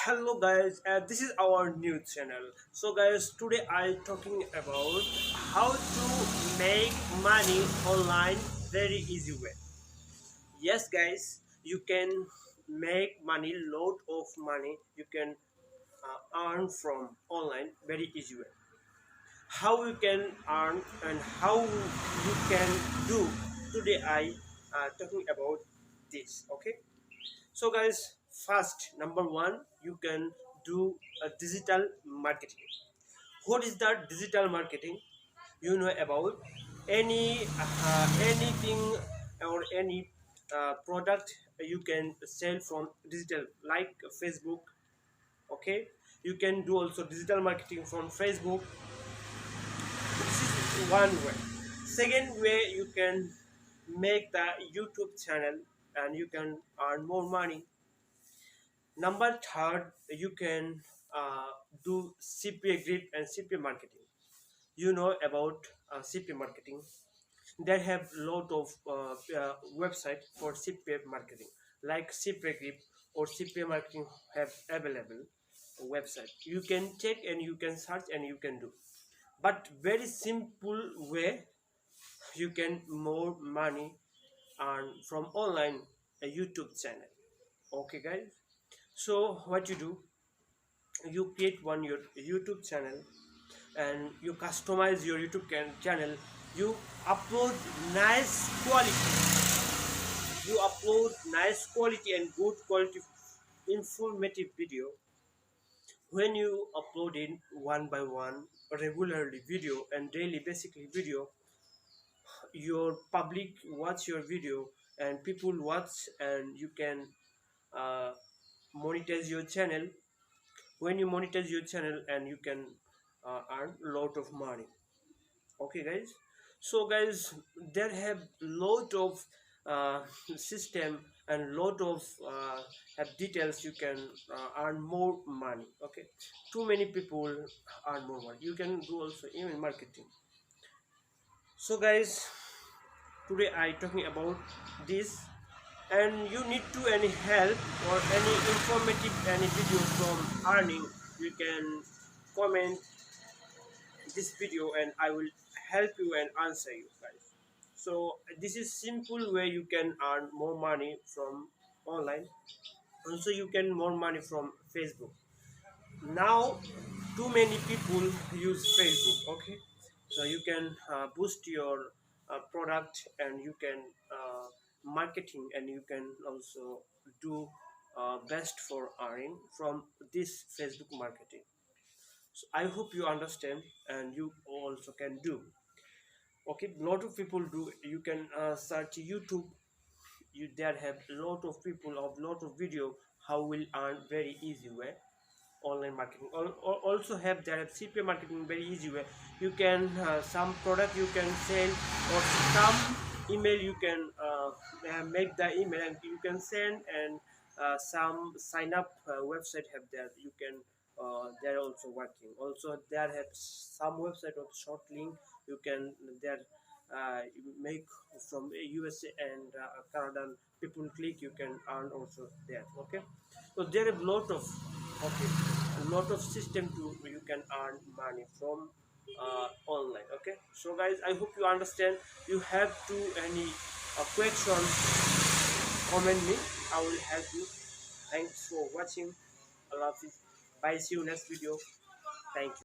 Hello guys, this is our new channel. So guys, today I talking about how to make money online very easy way. Yes guys, you can make money, lot of money you can earn from online very easy way. How you can earn and how you can do, today I talking about this. Okay, so guys, first number one, you can do a digital marketing. What is that digital marketing? You know about anything or any product you can sell from digital, like Facebook. Okay, you can do also digital marketing from Facebook. This is one way. Second way, you can make the YouTube channel and you can earn more money. Number third, you can do CPA grip and CPA marketing. You know about CPA marketing. They have lot of website for CPA marketing, like CPA grip or CPA marketing have available website. You can check and you can search and you can do. But very simple way you can more money earn from online a YouTube channel. Okay, guys. So what you do, you create one your YouTube channel and you customize your channel. You upload nice quality, and good quality informative video. When you upload in one by one regularly video and daily basically video, your public watch your video and people watch, and you can uh, monetize your channel. When you monetize your channel and you can earn lot of money. Okay guys, so guys, there have lot of uh, system and lot of have details you can earn more money. Okay, too many people earn more money. You can do also email marketing. So guys, today I talking about this, and you need to any help or any informative any video from earning, you can comment this video and I will help you and answer you guys. So this is simple way you can earn more money from online. Also you can more money from Facebook. Now too many people use Facebook. Okay, so you can boost your product and you can marketing, and you can also do best for earning from this Facebook marketing. So I hope you understand and you also can do. Okay, lot of people do. You can search YouTube. You there have lot of people of lot of video how will earn very easy way online marketing. Also have there have CPA marketing very easy way. You can some product you can sell, or some email you can make the email and you can send, and some sign up website have there you can they're also working. Also there have some website of short link you can there you make from USA and Canadian people click, you can earn also there. Okay, so there are lot of, okay, a lot of system to you can earn money from online. Okay, so guys, I hope you understand. You have to any questions, comment me, I will help you. Thanks for watching. I love you. Bye, see you next video. Thank you.